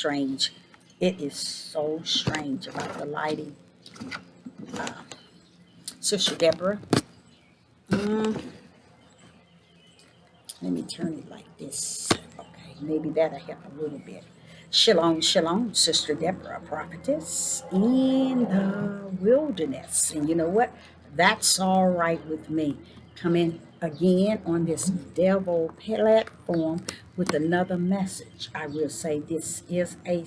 strange. It is so strange about the lighting. Sister Deborah, mm, let me turn it like this. Okay, maybe that'll help a little bit. Shalom, shalom, Sister Deborah, prophetess in the wilderness. And you know what? That's all right with me. Coming again on this devil platform with another message. I will say this is a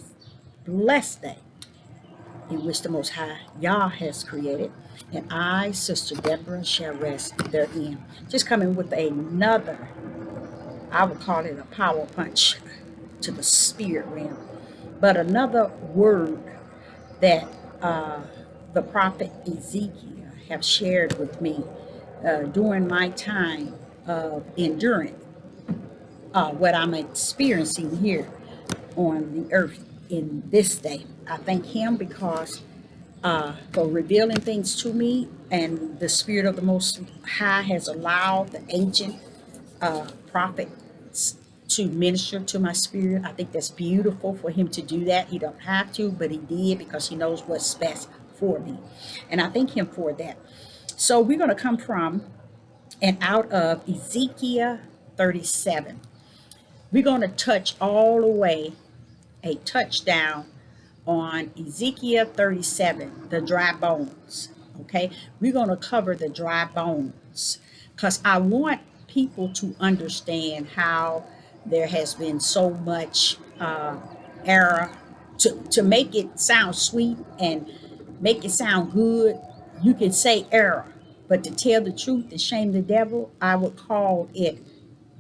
blessed day in which the Most High Yah has created, and I, Sister Deborah, shall rest therein. Just coming with another, I would call it a power punch to the spirit realm, but another word that the prophet Ezekiel have shared with me during my time of enduring what I'm experiencing here on the earth in this day. I thank him because for revealing things to me, and the Spirit of the Most High has allowed the ancient prophets to minister to my spirit. I think that's beautiful for him to do that. He don't have to, but he did because he knows what's best for me. And I thank him for that. So we're going to come from and out of Ezekiel 37. We're going to touch all the way a touchdown on Ezekiel 37, the dry bones. Okay, we're going to cover the dry bones because I want people to understand how there has been so much error to make it sound sweet and make it sound good. You can say error, but to tell the truth and shame the devil, I would call it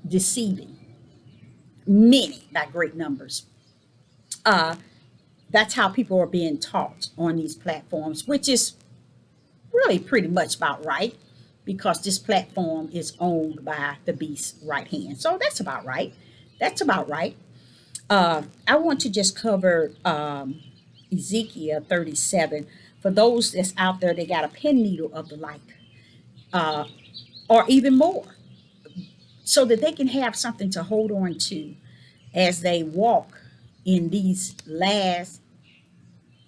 deceiving many by great numbers. That's how people are being taught on these platforms, which is really pretty much about right because this platform is owned by the beast's right hand. So that's about right. That's about right. I want to just cover Ezekiel 37 for those that's out there that got a pen needle of the light, uh, or even more, so that they can have something to hold on to as they walk in these last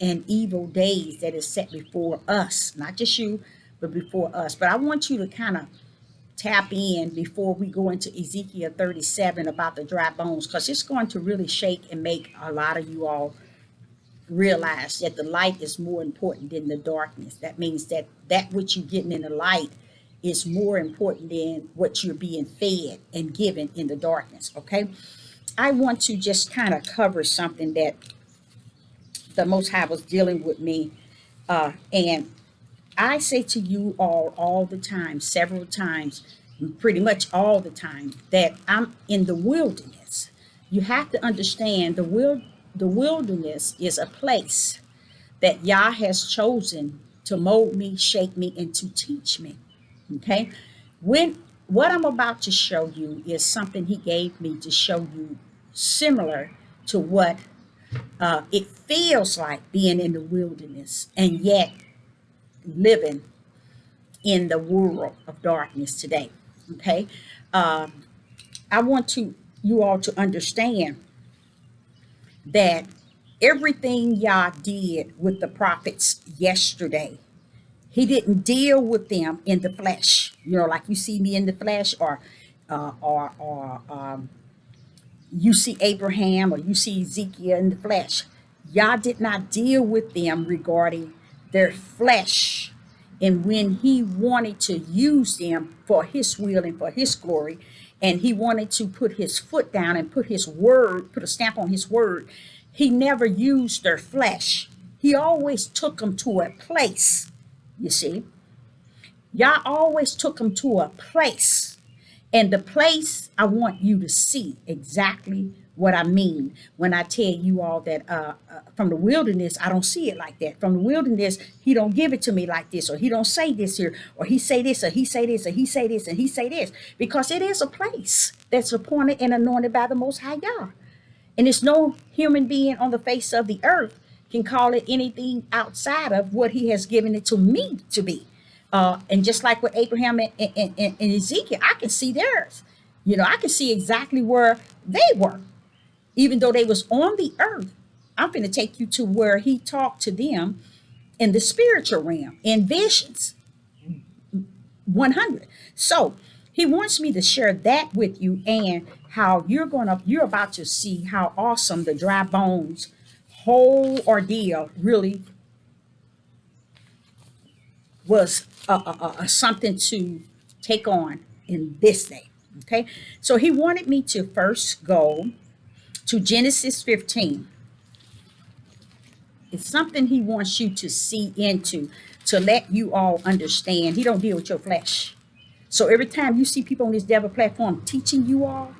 and evil days that is set before us, not just you, but before us. But I want you to kind of tap in before we go into Ezekiel 37 about the dry bones, because it's going to really shake and make a lot of you all realize that the light is more important than the darkness. That means that that which you're getting in the light is more important than what you're being fed and given in the darkness. Okay, I want to just kind of cover something that the Most High was dealing with me. And I say to you all the time, several times, pretty much all the time, that I'm in the wilderness. You have to understand the wilderness is a place that Yah has chosen to mold me, shape me, and to teach me. Okay? When what I'm about to show you is something he gave me to show you similar to what it feels like being in the wilderness and yet living in the world of darkness today. Okay, I want to you all to understand that everything Yah did with the prophets yesterday, he didn't deal with them in the flesh. You know, like you see me in the flesh, or you see Abraham or you see Ezekiel in the flesh. Yah did not deal with them regarding their flesh. And when he wanted to use them for his will and for his glory, and he wanted to put his foot down and put his word, put a stamp on his word, he never used their flesh. He always took them to a place, you see. Yah always took them to a place. And the place, I want you to see exactly what I mean when I tell you all that from the wilderness, I don't see it like that. From the wilderness, he don't give it to me like this, or he don't say this here, or he say this, or he say this, or he say this, and he say this, because it is a place that's appointed and anointed by the Most High God. And it's no human being on the face of the earth can call it anything outside of what he has given it to me to be. And just like with Abraham and Ezekiel, I can see theirs. You know, I can see exactly where they were, even though they was on the earth. I'm going to take you to where he talked to them in the spiritual realm, in visions. 100. So he wants me to share that with you, and how you're about to see how awesome the dry bones whole ordeal really was, something to take on in this day. Okay, so he wanted me to first go to Genesis 15. It's something he wants you to see into, to let you all understand. He don't deal with your flesh. So every time you see people on this devil platform teaching you all,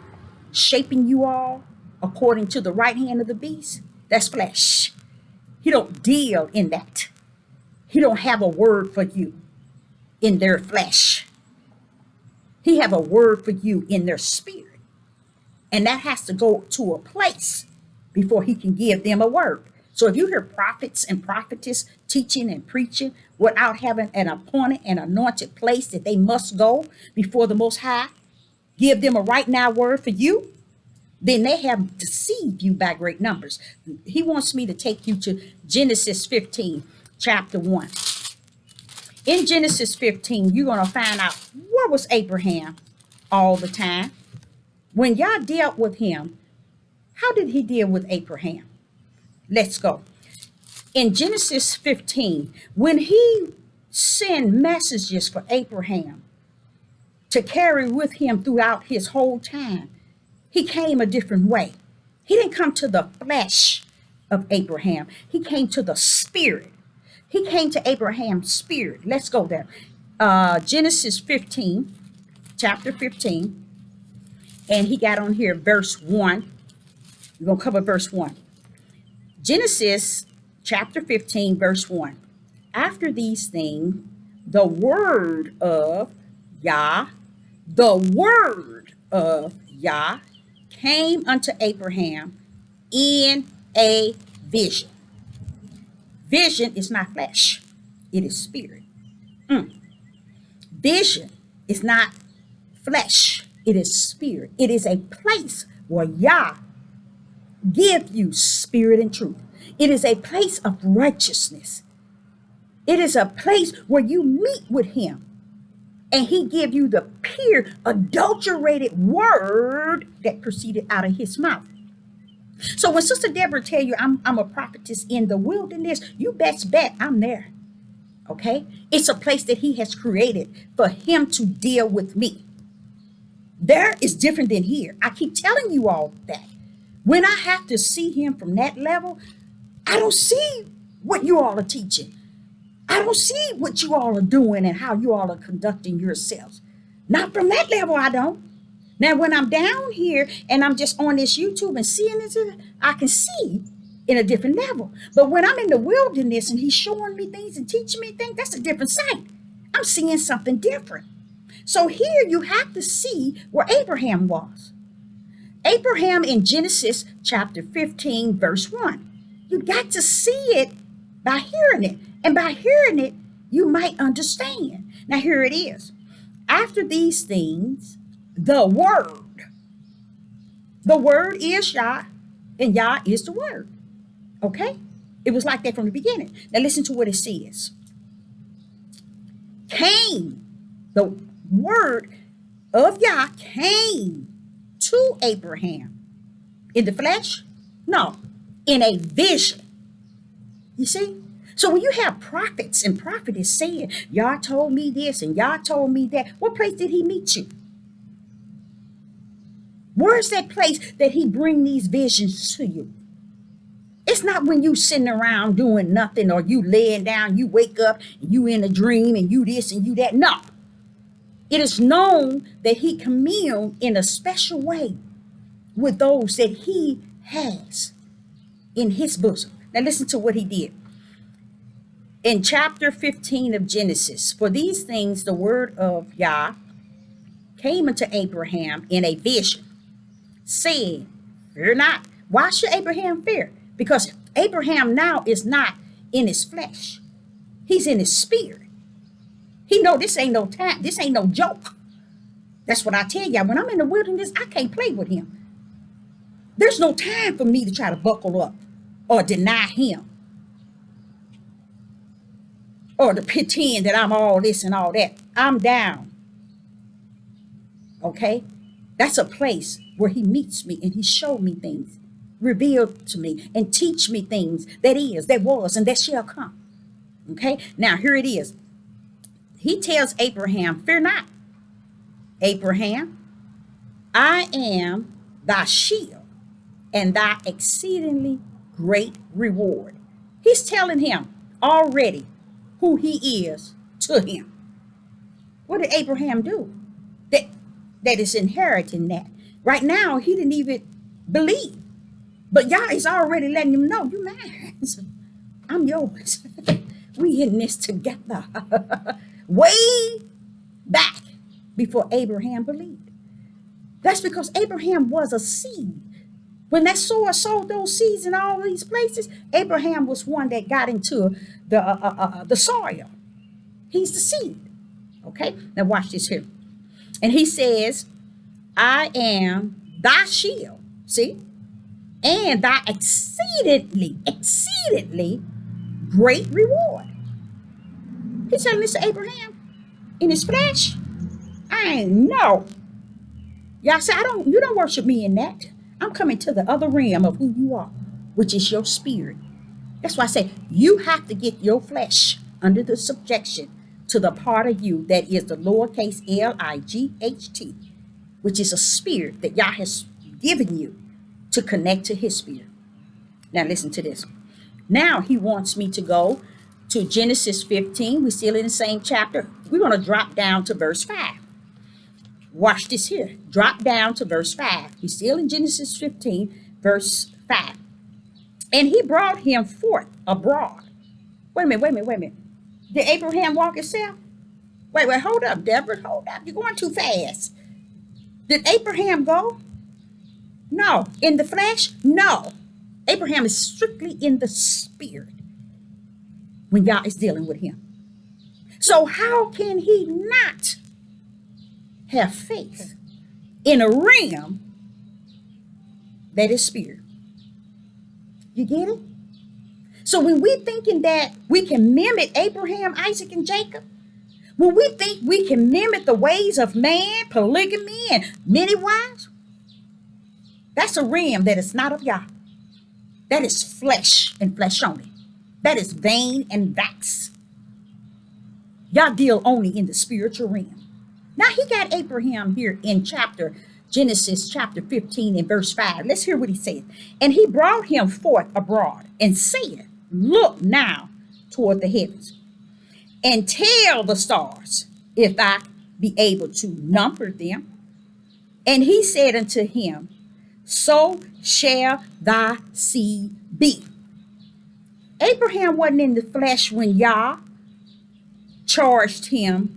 shaping you all according to the right hand of the beast, that's flesh. He don't deal in that. He don't have a word for you in their flesh. He have a word for you in their spirit. And that has to go to a place before he can give them a word. So if you hear prophets and prophetess teaching and preaching without having an appointed and anointed place that they must go before the Most High, give them a right now word for you, then they have deceived you by great numbers. He wants me to take you to Genesis 15, chapter 1. In Genesis 15, you're going to find out, where was Abraham all the time? When Yah dealt with him, how did he deal with Abraham? Let's go. In Genesis 15, when he sent messages for Abraham to carry with him throughout his whole time, he came a different way. He didn't come to the flesh of Abraham. He came to the spirit. He came to Abraham's spirit. Let's go there. Genesis 15, chapter 15. And he got on here, verse 1. We're going to cover verse 1. Genesis chapter 15, verse 1. After these things, the word of Yah came unto Abraham in a vision. Vision is not flesh, it is spirit. Vision is not flesh, it is spirit. It is a place where Yah give you spirit and truth. It is a place of righteousness. It is a place where you meet with him and he give you the pure, adulterated word that proceeded out of his mouth. So when Sister Deborah tell you I'm a prophetess in the wilderness, you best bet I'm there. Okay? It's a place that he has created for him to deal with me. There is different than here. I keep telling you all that. When I have to see him from that level, I don't see what you all are teaching. I don't see what you all are doing and how you all are conducting yourselves. Not from that level, I don't. Now, when I'm down here and I'm just on this YouTube and seeing it, I can see in a different level. But when I'm in the wilderness and he's showing me things and teaching me things, that's a different sight. I'm seeing something different. So here you have to see where Abraham was. Abraham in Genesis chapter 15, verse 1. You got to see it by hearing it. And by hearing it, you might understand. Now here it is. After these things, the word is Yah, and Yah is the word. Okay? It was like that from the beginning. Now listen to what it says. Came, the word of Yah came to Abraham. In the flesh? No, in a vision. You see? So when you have prophets and prophetess saying, Yah told me this and Yah told me that, what place did he meet you? Where's that place that he bring these visions to you? It's not when you sitting around doing nothing or you laying down, you wake up, and you in a dream and you this and you that. No. It is known that he communed in a special way with those that he has in his bosom. Now listen to what he did. In chapter 15 of Genesis, for these things the word of Yah came unto Abraham in a vision, saying, fear not. Why should Abraham fear? Because Abraham now is not in his flesh. He's in his spirit. He know this ain't no time. This ain't no joke. That's what I tell y'all. When I'm in the wilderness, I can't play with him. There's no time for me to try to buckle up. or deny him or to pretend that I'm all this and all that. I'm down. Okay? That's a place where he meets me and he showed me things, revealed to me and teach me things that is, that was, and that shall come. Okay? Now here it is. He tells Abraham, fear not, Abraham, I am thy shield and thy exceedingly great reward. He's telling him already who he is to him. What did Abraham do? That is inheriting that. Right now, he didn't even believe. But Yah is already letting him know, you mine. I'm yours. We in this together. Way back before Abraham believed. That's because Abraham was a seed. When that sower sowed those seeds in all these places, Abraham was one that got into the soil. He's the seed. Okay, now watch this here. And he says, I am thy shield, see, and thy exceedingly great reward. He's telling this to Abraham in his flesh. I know. Y'all say, you don't worship me in that. I'm coming to the other realm of who you are, which is your spirit. That's why I say you have to get your flesh under the subjection to the part of you that is the lowercase L-I-G-H-T, which is a spirit that Yah has given you to connect to his spirit. Now listen to this. Now he wants me to go to Genesis 15. We're still in the same chapter. We're going to drop down to verse 5. Watch this here. Drop down to verse 5. We're still in Genesis 15, verse 5. And he brought him forth abroad. Wait a minute. Did Abraham walk himself? Wait, hold up, Deborah. Hold up. You're going too fast. Did Abraham go? No. In the flesh? No. Abraham is strictly in the spirit when Yah is dealing with him. So how can he not have faith in a realm that is spirit? You get it? So when we thinking that we can mimic Abraham, Isaac, and Jacob, when we think we can mimic the ways of man, polygamy, and many wives, that's a realm that is not of Yah. That is flesh and flesh only. That is vain and vax. Yah deal only in the spiritual realm. Now he got Abraham here in Genesis chapter 15 and verse 5. Let's hear what he said. And he brought him forth abroad and said, look now toward the heavens and tell the stars if I be able to number them. And he said unto him, so shall thy seed be. Abraham wasn't in the flesh when Yah charged him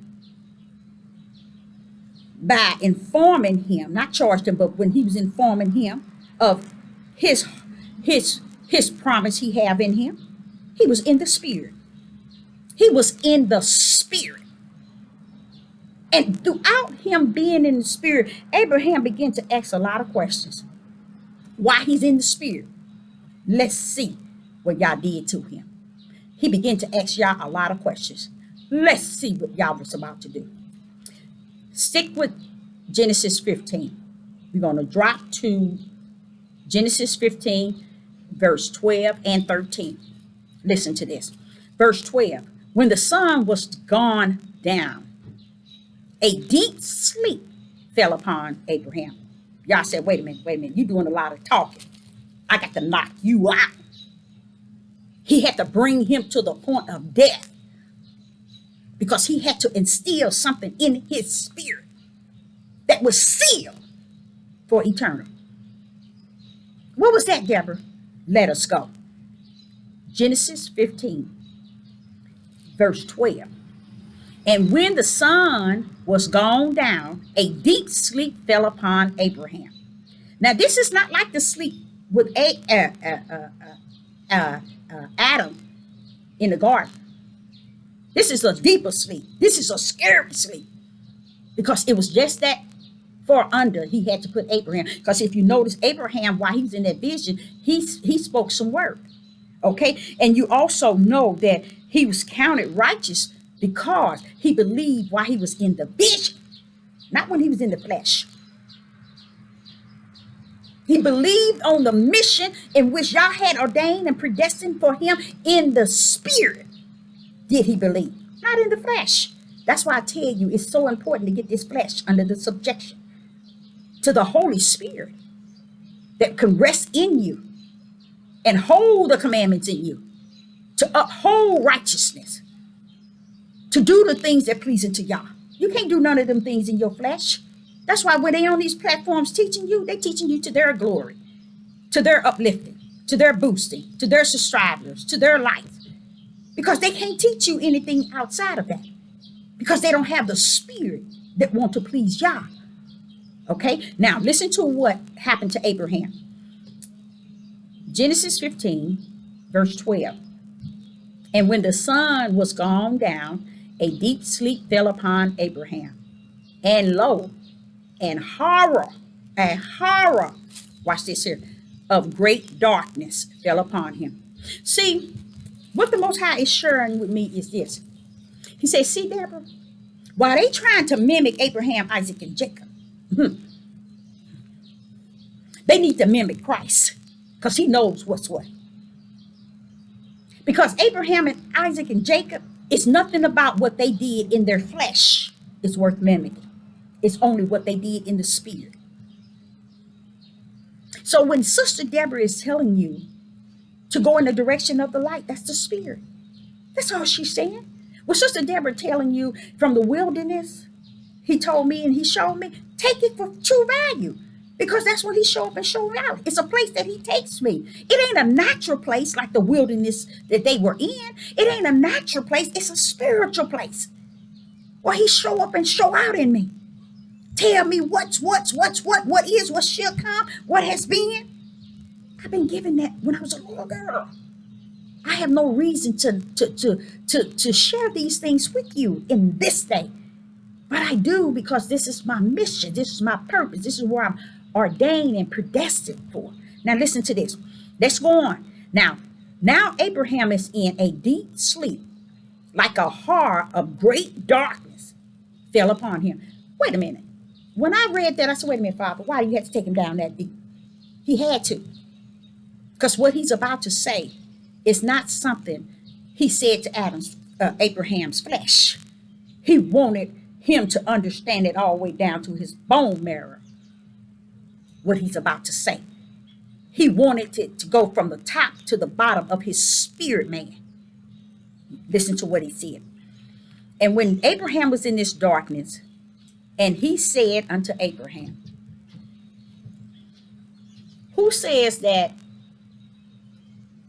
by informing him, not charged him, but when he was informing him of his promise he have in him. He was in the spirit. He was in the spirit. And throughout him being in the spirit, Abraham began to ask a lot of questions. Why he's in the spirit? Let's see what Yah did to him. He began to ask Yah a lot of questions. Let's see what Yah was about to do. Stick with Genesis 15. We're going to drop to Genesis 15, verse 12 and 13. Listen to this. Verse 12. When the sun was gone down, a deep sleep fell upon Abraham. Yah said, wait a minute. You're doing a lot of talking. I got to knock you out. He had to bring him to the point of death because he had to instill something in his spirit that was sealed for eternal. What was that, Deborah? Let us go. Genesis 15, verse 12. And when the sun was gone down, a deep sleep fell upon Abraham. Now, this is not like the sleep with Adam in the garden. This is a deeper sleep. This is a scary sleep because it was just that far under he had to put Abraham. Because if you notice Abraham, while he was in that vision, he spoke some word. Okay. And you also know that he was counted righteous because he believed while he was in the vision, not when he was in the flesh. He believed on the mission in which Yah had ordained and predestined for him in the spirit. Did he believe? Not in the flesh. That's why I tell you it's so important to get this flesh under the subjection to the Holy Spirit that can rest in you and hold the commandments in you, to uphold righteousness, to do the things that pleasing to Yah. You can't do none of them things in your flesh. That's why when they on these platforms teaching you, they teaching you to their glory, to their uplifting, to their boosting, to their subscribers, to their life. Because they can't teach you anything outside of that. Because they don't have the spirit that want to please Yah. Okay, now listen to what happened to Abraham. Genesis 15, verse 12. And when the sun was gone down, a deep sleep fell upon Abraham. And lo, and horror, watch this here, of great darkness fell upon him. See, what the Most High is sharing with me is this. He says, see, Deborah, while they trying to mimic Abraham, Isaac, and Jacob, they need to mimic Christ because he knows what's what. Because Abraham and Isaac and Jacob, it's nothing about what they did in their flesh is worth mimicking. It's only what they did in the spirit. So when Sister Deborah is telling you to go in the direction of the light, that's the spirit. That's all she's saying. When Sister Deborah telling you from the wilderness, he told me and he showed me, take it for true value. Because that's what he showed up and showed out. It's a place that he takes me. It ain't a natural place like the wilderness that they were in. It ain't a natural place. It's a spiritual place where he show up and show out in me. Tell me what is, what shall come, what has been. I've been given that when I was a little girl. I have no reason to share these things with you in this day. But I do because this is my mission. This is my purpose. This is where I'm ordained and predestined for. Now listen to this. Let's go on. Now Abraham is in a deep sleep, like a horror of great darkness fell upon him. Wait a minute. When I read that, I said, wait a minute, Father, why do you have to take him down that deep? He had to. Because what he's about to say is not something he said to Abraham's flesh. He wanted him to understand it all the way down to his bone marrow, what he's about to say. He wanted it to go from the top to the bottom of his spirit man. Listen to what he said. And when Abraham was in this darkness, and he said unto Abraham, who says that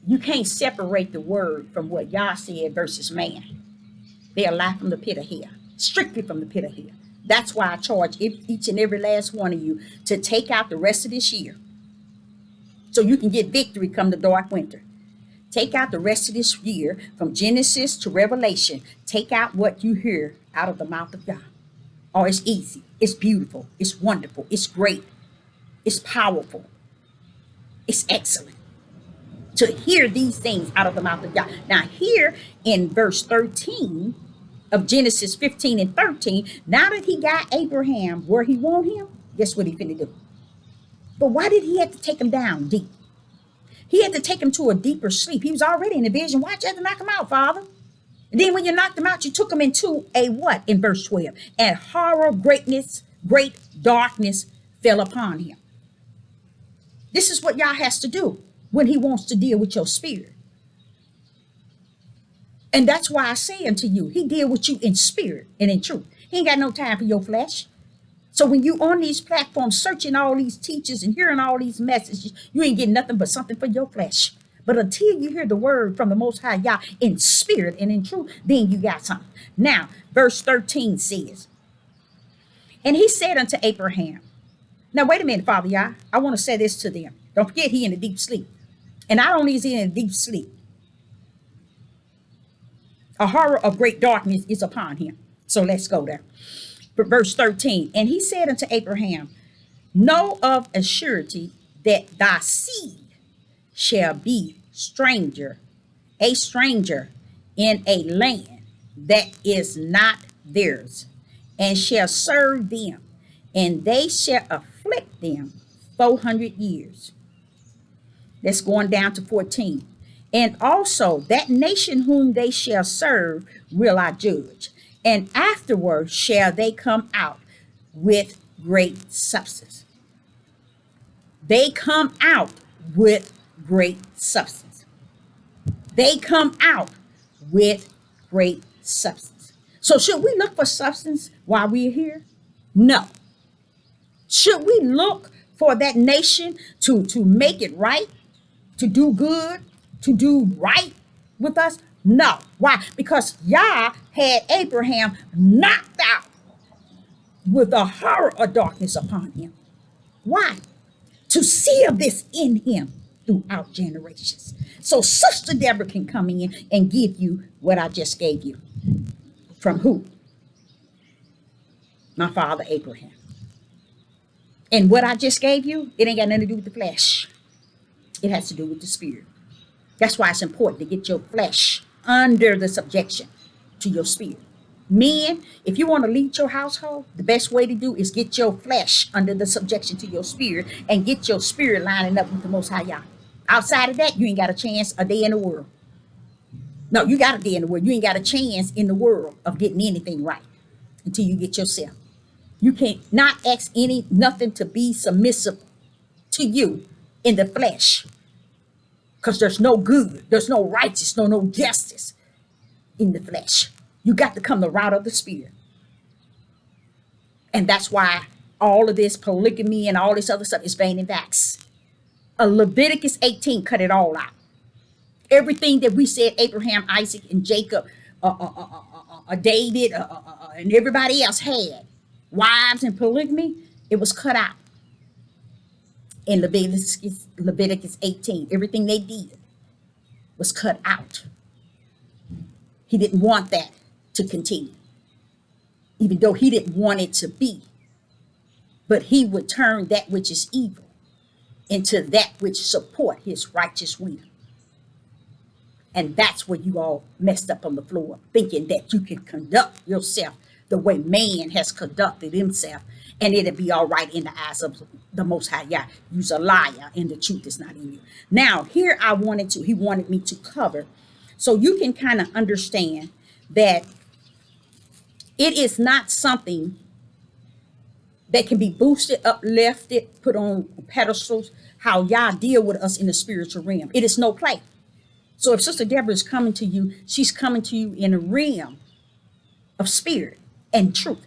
you can't separate the word from what Yah said versus man? They are lie from the pit of hell, strictly from the pit of hell. That's why I charge each and every last one of you to take out the rest of this year so you can get victory come the dark winter. Take out the rest of this year from Genesis to Revelation. Take out what you hear out of the mouth of God. Oh, it's easy. It's beautiful. It's wonderful. It's great. It's powerful. It's excellent to hear these things out of the mouth of God. Now here in verse 13 of Genesis 15 and 13, now that he got Abraham where he want him, guess what he finna do? But why did he have to take him down deep? He had to take him to a deeper sleep. He was already in a vision. Why'd you have to knock him out, Father? And then when you knocked him out, you took him into a what in verse 12? And horror, great darkness fell upon him. This is what Yah has to do when he wants to deal with your spirit. And that's why I say unto you, he deal with you in spirit and in truth. He ain't got no time for your flesh. So when you on these platforms searching all these teachers and hearing all these messages, you ain't getting nothing but something for your flesh. But until you hear the word from the Most High Yah in spirit and in truth, then you got something. Now, verse 13 says, and he said unto Abraham, now wait a minute, Father Yah, I want to say this to them. Don't forget he in a deep sleep. And not only is he in a deep sleep, a horror of great darkness is upon him. So let's go there. Verse 13, and he said unto Abraham, know of a surety that thy seed shall be stranger, a stranger in a land that is not theirs, and shall serve them, and they shall afflict them 400 years. That's going down to 14. And also that nation whom they shall serve will I judge, and afterward shall they come out with great substance. They come out with great substance. They come out with great substance. So should we look for substance while we're here? No. Should we look for that nation to make it right, to do good, to do right with us? No. Why? Because Yah had Abraham knocked out with a horror of darkness upon him. Why? To seal this in him throughout generations. So Sister Deborah can come in and give you what I just gave you. From who? My father Abraham. And what I just gave you, it ain't got nothing to do with the flesh. It has to do with the spirit. That's why it's important to get your flesh under the subjection to your spirit. Men, if you want to lead your household, the best way to do is get your flesh under the subjection to your spirit and get your spirit lining up with the Most High Yah. Outside of that, you ain't got a chance a day in the world. No, you got a day in the world. You ain't got a chance in the world of getting anything right until you get yourself. You can't not ask nothing to be submissive to you in the flesh, because there's no good, there's no righteous, no justice in the flesh. You got to come the route of the spirit. And that's why all of this polygamy and all this other stuff is vain and vax. Leviticus 18 cut it all out. Everything that we said Abraham, Isaac, and Jacob, David, and everybody else had, wives and polygamy, it was cut out. In Leviticus 18, everything they did was cut out. He didn't want that to continue, even though he didn't want it to be. But he would turn that which is evil into that which support his righteous will. And that's where you all messed up on the floor, thinking that you can conduct yourself the way man has conducted himself, and it'll be all right in the eyes of the Most High Yah. You's a liar, and the truth is not in you. Now, here he wanted me to cover, so you can kind of understand that it is not something that can be boosted, uplifted, put on pedestals, how Yah deal with us in the spiritual realm. It is no play. So if Sister Deborah is coming to you, she's coming to you in a realm of spirit and truth,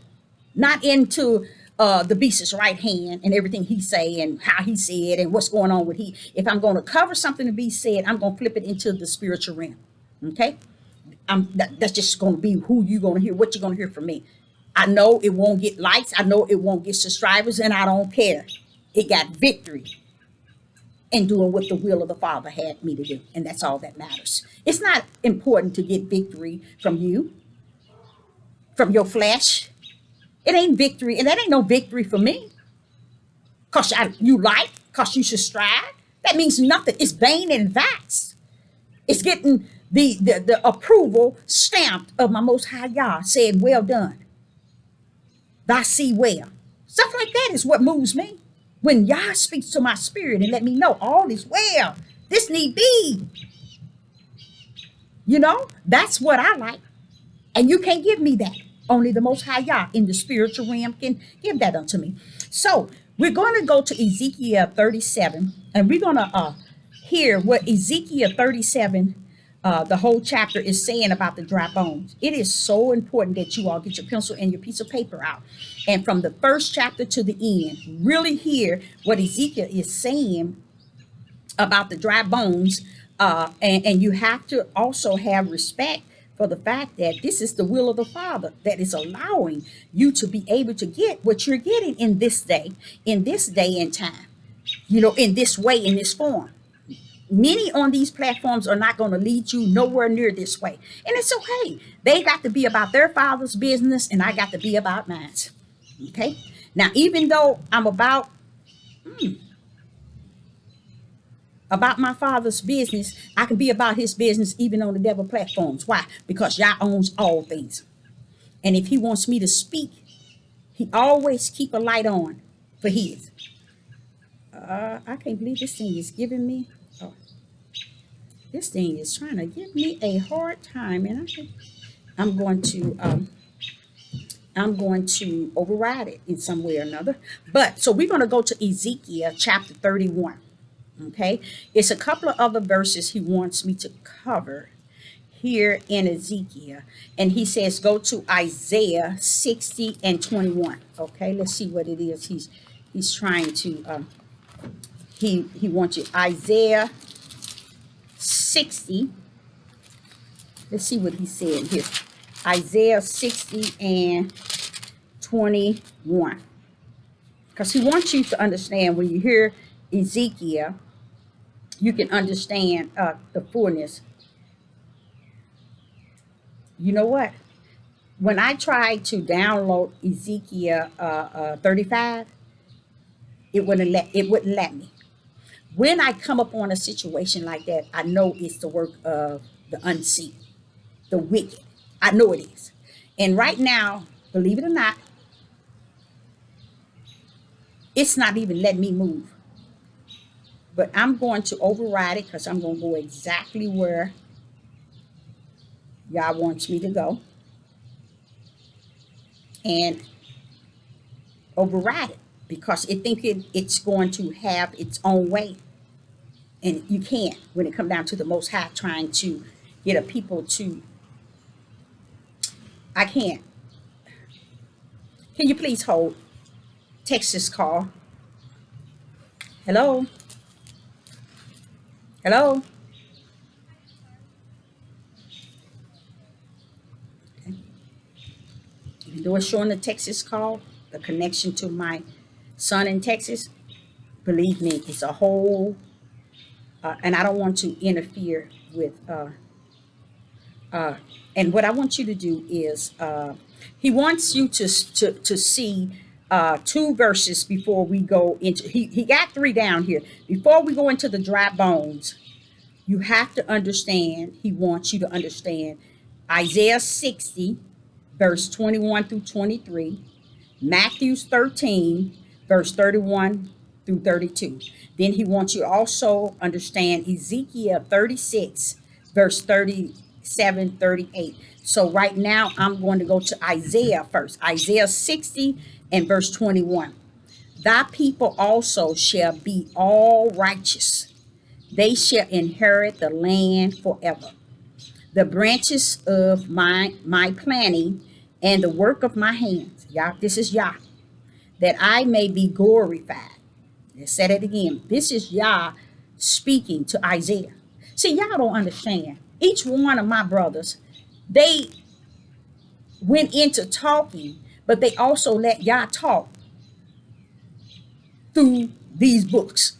not into the beast's right hand and everything he say and how he said and what's going on with he. If I'm going to cover something to be said, I'm going to flip it into the spiritual realm. Okay? That's just going to be who you're going to hear, what you're going to hear from me. I know it won't get likes. I know it won't get subscribers, and I don't care. It got victory in doing what the will of the Father had me to do. And that's all that matters. It's not important to get victory from you, from your flesh. It ain't victory, and that ain't no victory for me. Because you like, because you should strive. That means nothing. It's vain and vax. It's getting the approval stamped of my Most High Yah, said, well done. Thy see well. Stuff like that is what moves me. When Yah speaks to my spirit and let me know all is well, this need be. You know, that's what I like. And you can't give me that. Only the Most High Yah in the spiritual realm can give that unto me. So we're going to go to Ezekiel 37, and we're going to hear what Ezekiel 37, the whole chapter, is saying about the dry bones. It is so important that you all get your pencil and your piece of paper out. And from the first chapter to the end, really hear what Ezekiel is saying about the dry bones. And you have to also have respect for the fact that this is the will of the Father that is allowing you to be able to get what you're getting in this day and time, you know, in this way, in this form. Many on these platforms are not going to lead you nowhere near this way. And it's okay. They got to be about their Father's business, and I got to be about mine. Okay? Now, even though I'm about about my Father's business, I can be about his business even on the devil platforms. Why? Because Yah owns all things. And if he wants me to speak, he always keep a light on for his. I can't believe this thing is giving me, oh, this thing is trying to give me a hard time. And I'm going to, I'm going to override it in some way or another. But so we're going to go to Ezekiel chapter 31. Okay. It's a couple of other verses he wants me to cover here in Ezekiel. And he says, go to Isaiah 60 and 21. Okay. Let's see what it is. He's trying to, he wants you. Isaiah 60. Let's see what he said here. Isaiah 60 and 21. Because he wants you to understand when you hear Ezekiel, you can understand the fullness. You know what? When I tried to download Ezekiel 35, it wouldn't let me. When I come up on a situation like that, I know it's the work of the unseen, the wicked. I know it is. And right now, believe it or not, it's not even letting me move. But I'm going to override it because I'm going to go exactly where Yah wants me to go and override it because it thinking it's going to have its own way. And you can't when it comes down to the Most High trying to get a people to, I can't. Can you please hold? Texas call. Hello? Hello? Okay. Even though it's showing the Texas call, the connection to my son in Texas, believe me, it's a whole, and I don't want to interfere with, and what I want you to do is, he wants you to see two verses before we go into, he got three down here. Before we go into the dry bones, you have to understand, he wants you to understand Isaiah 60, verse 21 through 23, Matthew 13, verse 31 through 32. Then he wants you to also understand Ezekiel 36, verse 37, 38. So right now I'm going to go to Isaiah first. Isaiah 60 and verse 21. Thy people also shall be all righteous. They shall inherit the land forever. The branches of my planting and the work of my hands. Yah, this is Yah. That I may be glorified. Let's say it again. This is Yah speaking to Isaiah. See, y'all don't understand. Each one of my brothers, they went into talking, but they also let Yah talk through these books.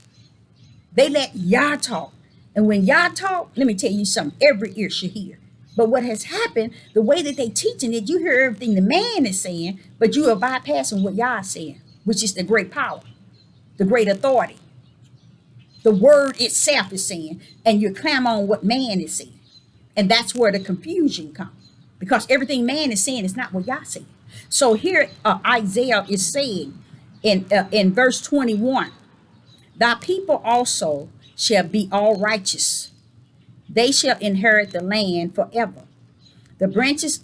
They let Yah talk. And when Yah talk, let me tell you something, every ear should hear. But what has happened, the way that they teaching it, you hear everything the man is saying, but you are bypassing what Yah is saying, which is the great power, the great authority. The word itself is saying, and you clam on what man is saying. And that's where the confusion comes. Because everything man is saying is not what Yah saying. So here Isaiah is saying in verse 21, thy people also shall be all righteous. They shall inherit the land forever. The branches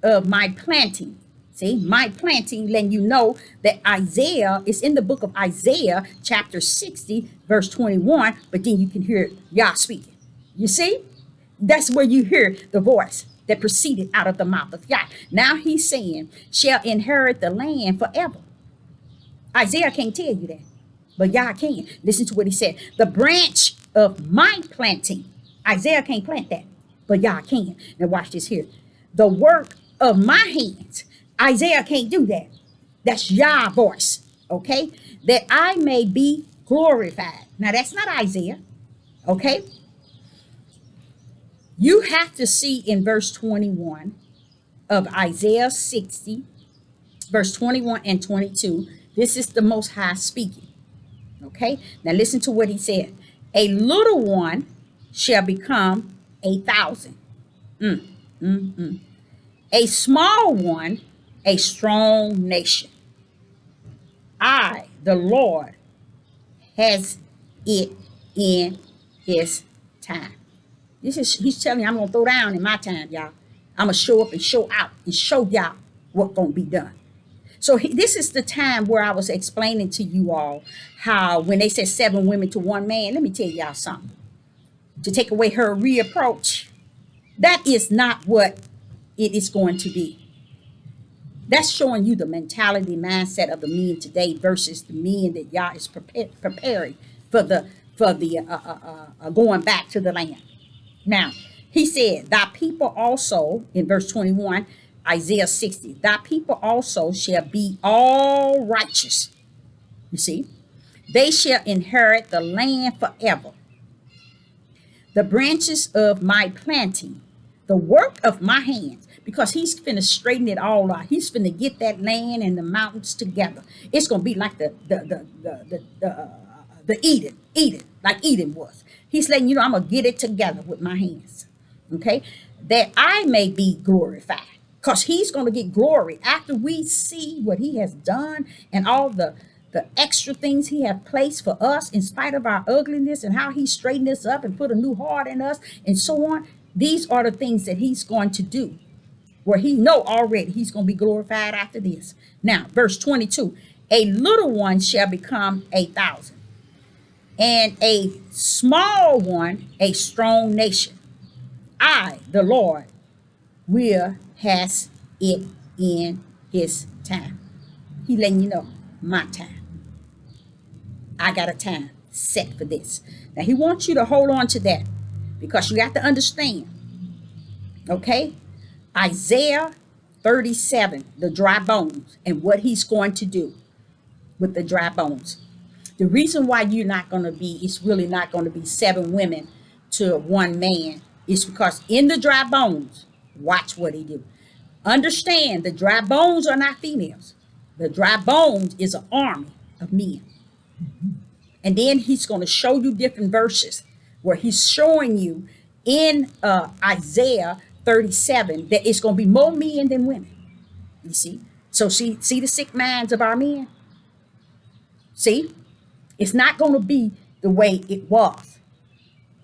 of my planting. See, my planting, letting you know that Isaiah is in the book of Isaiah, chapter 60, verse 21, but then you can hear Yah speaking. You see? That's where you hear the voice that proceeded out of the mouth of Yah. Now he's saying, shall inherit the land forever. Isaiah can't tell you that, but Yah can. Listen to what he said. The branch of my planting. Isaiah can't plant that, but Yah can. Now watch this here. The work of my hands. Isaiah can't do that. That's Yah voice, okay? That I may be glorified. Now that's not Isaiah, okay? You have to see in verse 21 of Isaiah 60, verse 21 and 22. This is the Most High speaking, okay? Now listen to what he said. A little one shall become 1,000. Mm, mm, mm. A small one, a strong nation. I, the Lord, has it in his time. This is he's telling you I'm gonna throw down in my time, y'all. I'm gonna show up and show out and show y'all what's gonna be done. So this is the time where I was explaining to you all how when they said 7 women to 1 man, let me tell y'all something. To take away her reapproach, that is not what it is going to be. That's showing you the mentality, mindset of the men today versus the men that Yah is preparing for the going back to the land. Now, he said, thy people also, in verse 21, Isaiah 60, thy people also shall be all righteous. You see, they shall inherit the land forever. The branches of my planting, the work of my hands, because he's finna straighten it all out. He's finna get that land and the mountains together. It's gonna be like the Eden, like Eden was. He's letting you know I'm gonna get it together with my hands. Okay, that I may be glorified. Because he's going to get glory after we see what he has done and all the extra things he has placed for us in spite of our ugliness and how he straightened us up and put a new heart in us and so on. These are the things that he's going to do where he know already he's going to be glorified after this. Now, verse 22, a little one shall become 1,000 and a small one, a strong nation. I, the Lord, will has it in his time. He letting you know my time. I got a time set for this. Now he wants you to hold on to that because you got to understand. Okay? Isaiah 37, the dry bones, and what he's going to do with the dry bones. The reason why you're not going to be, it's really not going to be 7 women to 1 man, is because in the dry bones, watch what he do. Understand the dry bones are not females. The dry bones is an army of men. And then he's going to show you different verses where he's showing you in Isaiah 37 that it's going to be more men than women. You see? So see the sick minds of our men? See? It's not going to be the way it was.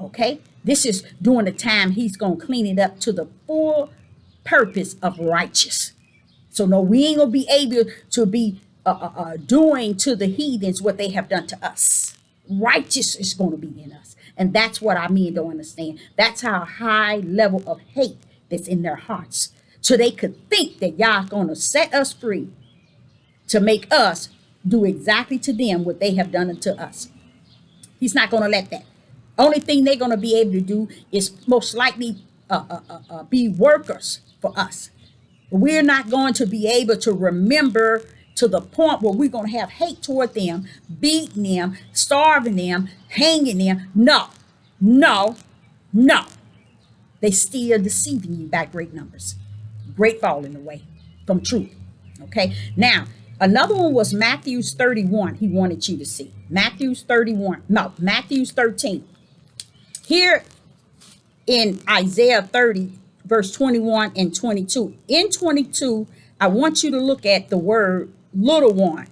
Okay? This is during the time he's going to clean it up to the full purpose of righteous. So no, we ain't gonna be able to be doing to the heathens what they have done to us. Righteous is going to be in us, and that's what our men don't understand. That's how high level of hate that's in their hearts, so they could think that Yah gonna set us free to make us do exactly to them what they have done unto us. He's not gonna let that. Only thing they're gonna be able to do is most likely be workers for us. We're not going to be able to remember to the point where we're going to have hate toward them, beating them, starving them, hanging them. No, no, no. They still deceiving you by great numbers. Great falling away from truth. Okay. Now, another one was Matthew's 31. He wanted you to see. Matthew's 31. No, Matthew's 13. Here in Isaiah 30, verse 21 and 22. In 22, I want you to look at the word little one.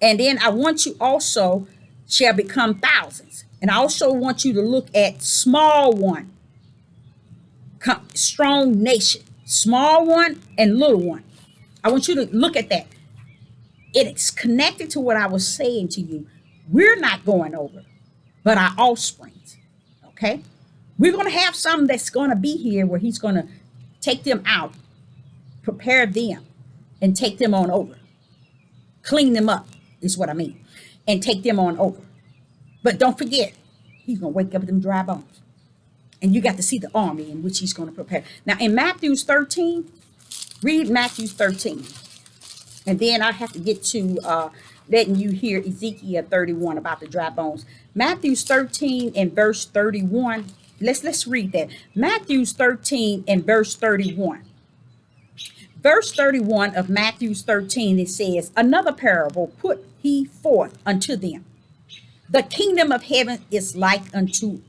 And then I want you also shall become thousands. And I also want you to look at small one, strong nation, small one and little one. I want you to look at that. It's connected to what I was saying to you. We're not going over, but our offsprings. Okay? We're going to have some that's going to be here where he's going to take them out, prepare them, and take them on over. Clean them up is what I mean. And take them on over. But don't forget, he's going to wake up them dry bones. And you got to see the army in which he's going to prepare. Now, in Matthew's 13, read Matthew's 13. And then I have to get to letting you hear Ezekiel 31 about the dry bones. Matthew's 13 and verse 31. Let's read that. Matthew's 13 and verse 31. Verse 31 of Matthew's 13, it says, another parable put he forth unto them. The kingdom of heaven is like unto,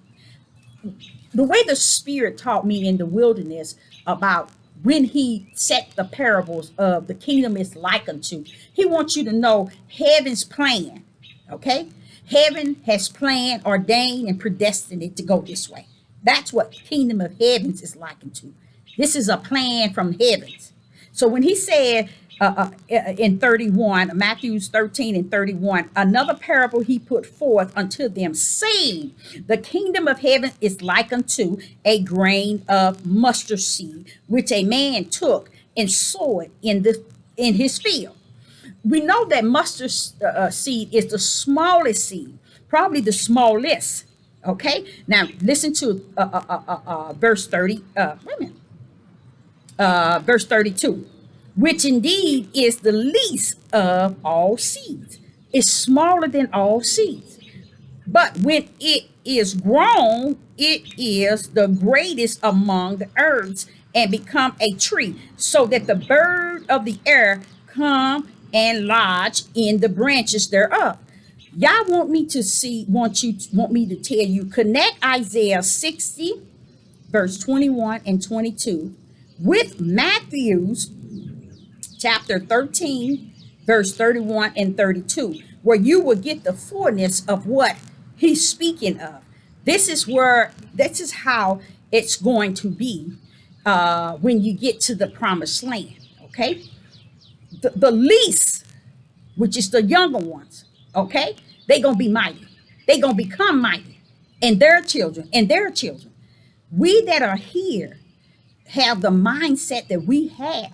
the way the Spirit taught me in the wilderness about when he set the parables of the kingdom is like unto, he wants you to know heaven's plan. Okay? Heaven has planned, ordained, and predestined it to go this way. That's what kingdom of heavens is like unto. This is a plan from heavens. So when he said in 31, Matthew 13 and 31, another parable he put forth unto them, saying, the kingdom of heaven is like unto a grain of mustard seed, which a man took and sowed in his field. We know that mustard seed is the smallest seed, probably the smallest. Okay, now listen to verse 30. Wait a minute. Verse 32, which indeed is the least of all seeds. It's smaller than all seeds. But when it is grown, it is the greatest among the herbs and become a tree, so that the bird of the air come and lodge in the branches thereof. Y'all want me to tell you, connect Isaiah 60, verse 21 and 22 with Matthew's chapter 13, verse 31 and 32, where you will get the fullness of what he's speaking of. This is how it's going to be when you get to the promised land. Okay, the least, which is the younger ones, okay, they're gonna be mighty. They're gonna become mighty, and their children, and their children. We that are here have the mindset that we have.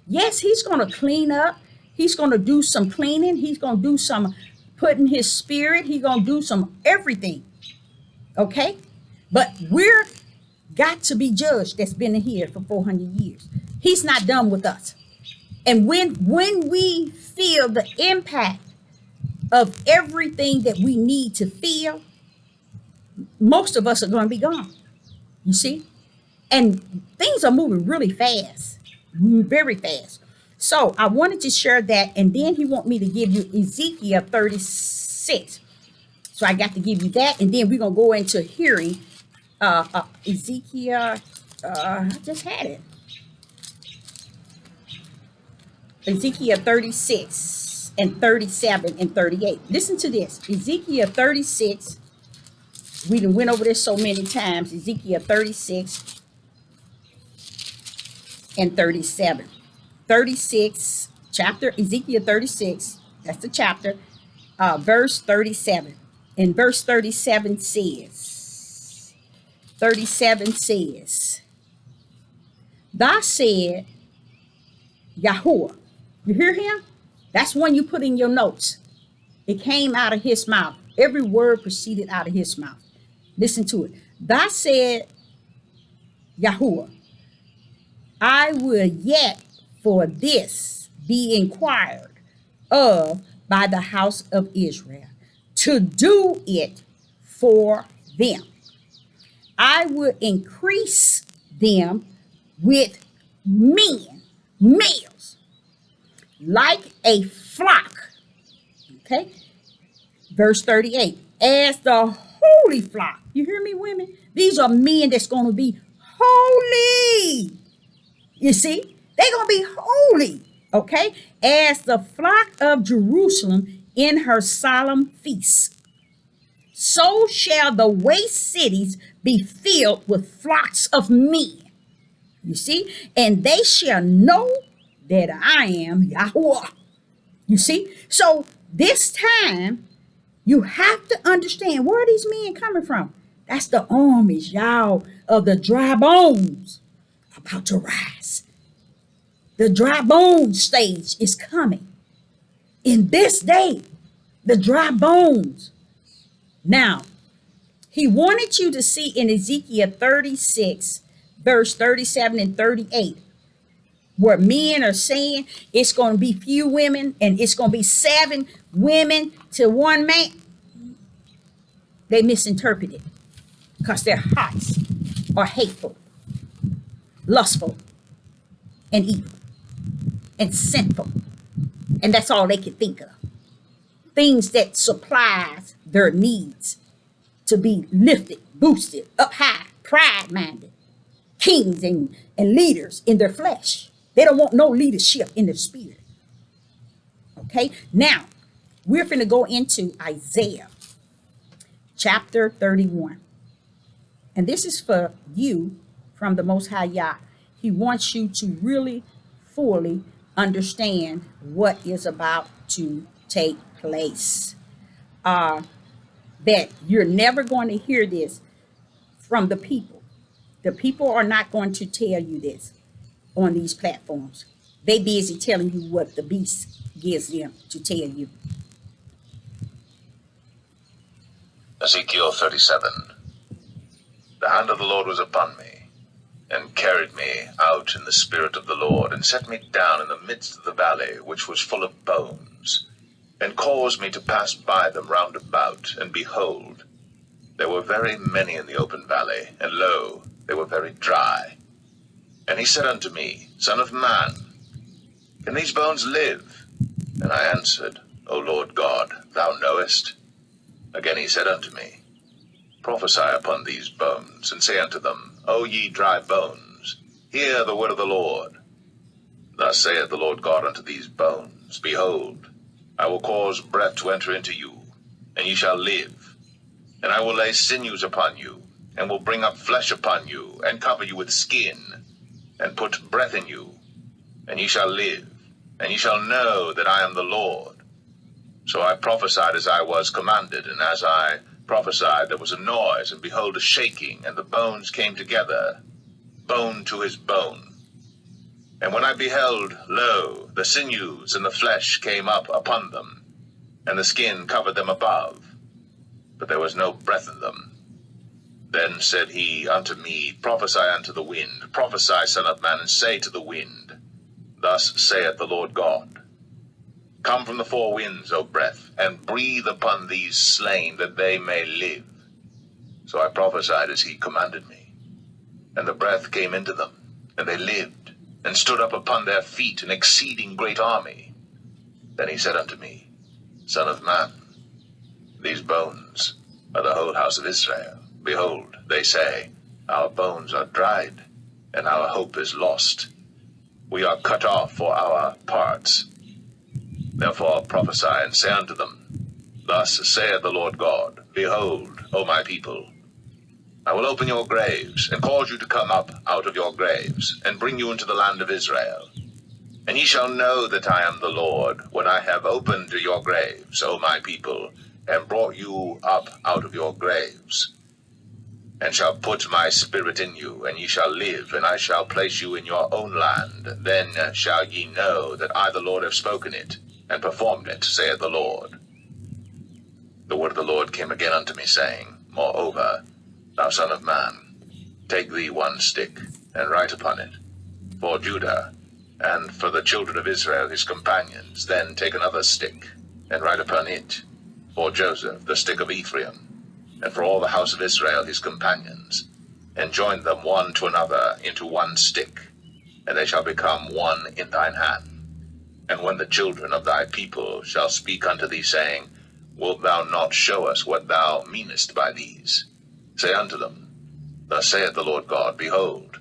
Yes, he's going to clean up. He's going to do some cleaning. He's going to do some putting his spirit. He's going to do some everything. Okay? But we're got to be judged that's been here for 400 years. He's not done with us. And when we feel the impact of everything that we need to feel, most of us are going to be gone. You see? And things are moving really fast, very fast. So I wanted to share that. And then he want me to give you Ezekiel 36. So I got to give you that. And then we're going to go into hearing Ezekiel. I just had it. Ezekiel 36 and 37 and 38. Listen to this. Ezekiel 36. We done went over this so many times. Ezekiel 36 and 37. 36 chapter, Ezekiel 36, that's the chapter, verse 37. And verse 37 says, thus said Yahweh. You hear him? That's one you put in your notes. It came out of his mouth. Every word proceeded out of his mouth. Listen to it. Thus said Yahweh, I will yet for this be inquired of by the house of Israel, to do it for them. I will increase them with men, males, like a flock. Okay. Verse 38, as the holy flock. You hear me, women? These are men that's going to be holy. You see, they're going to be holy, okay? As the flock of Jerusalem in her solemn feasts. So shall the waste cities be filled with flocks of men. You see, and they shall know that I am Yahweh. You see, so this time you have to understand where are these men coming from. That's the armies, y'all, of the dry bones about to rise. The dry bones stage is coming. In this day, the dry bones. Now, he wanted you to see in Ezekiel 36, verse 37 and 38, where men are saying it's going to be few women and it's going to be 7 women to 1 man. They misinterpreted because their hearts are hateful, lustful, and evil, and sinful. And that's all they could think of. Things that supplies their needs to be lifted, boosted, up high, pride minded, kings and leaders in their flesh. They don't want no leadership in the spirit. Okay, now we're going to go into Isaiah chapter 31. And this is for you from the Most High Yah. He wants you to really fully understand what is about to take place. That you're never going to hear this from the people. The people are not going to tell you this on these platforms. They busy telling you what the beast gives them to tell you. Ezekiel 37. The hand of the Lord was upon me, and carried me out in the spirit of the Lord, and set me down in the midst of the valley, which was full of bones, and caused me to pass by them round about, and behold, there were very many in the open valley, and lo, they were very dry. And he said unto me, Son of man, can these bones live? And I answered, O Lord God, thou knowest. Again he said unto me, Prophesy upon these bones, and say unto them, O ye dry bones, hear the word of the Lord. Thus saith the Lord God unto these bones, Behold, I will cause breath to enter into you, and ye shall live. And I will lay sinews upon you, and will bring up flesh upon you, and cover you with skin, and put breath in you, and ye shall live, and ye shall know that I am the Lord. So I prophesied as I was commanded, and as I prophesied there was a noise, and behold a shaking, and the bones came together, bone to his bone. And when I beheld, lo, the sinews and the flesh came up upon them, and the skin covered them above, but there was no breath in them. Then said he unto me, Prophesy unto the wind, prophesy, son of man, and say to the wind, Thus saith the Lord God, Come from the four winds, O breath, and breathe upon these slain, that they may live. So I prophesied as he commanded me. And the breath came into them, and they lived, and stood up upon their feet, an exceeding great army. Then he said unto me, Son of man, these bones are the whole house of Israel. Behold, they say, Our bones are dried, and our hope is lost. We are cut off for our parts. Therefore prophesy, and say unto them, Thus saith the Lord God, Behold, O my people, I will open your graves, and cause you to come up out of your graves, and bring you into the land of Israel. And ye shall know that I am the Lord, when I have opened your graves, O my people, and brought you up out of your graves, and shall put my spirit in you, and ye shall live, and I shall place you in your own land. Then shall ye know that I the Lord have spoken it, and performed it, saith the Lord. The word of the Lord came again unto me, saying, Moreover, thou son of man, take thee one stick, and write upon it, for Judah, and for the children of Israel his companions. Then take another stick, and write upon it, for Joseph, the stick of Ephraim, and for all the house of Israel his companions, and join them one to another into one stick, and they shall become one in thine hand. And when the children of thy people shall speak unto thee, saying, Wilt thou not show us what thou meanest by these? Say unto them, Thus saith the Lord God, Behold,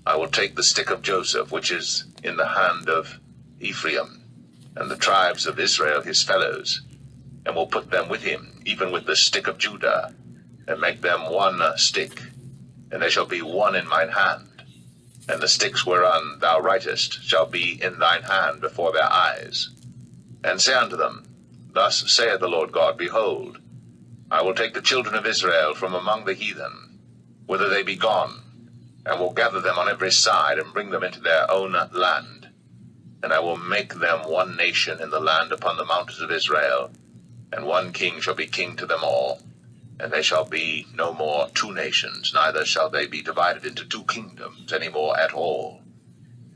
I will take the stick of Joseph, which is in the hand of Ephraim, and the tribes of Israel his fellows, and will put them with him, even with the stick of Judah, and make them one stick, and they shall be one in mine hand. And the sticks whereon thou writest shall be in thine hand before their eyes. And say unto them, Thus saith the Lord God, Behold, I will take the children of Israel from among the heathen, whither they be gone, and will gather them on every side, and bring them into their own land. And I will make them one nation in the land upon the mountains of Israel, and one king shall be king to them all. And they shall be no more two nations, neither shall they be divided into two kingdoms any more at all.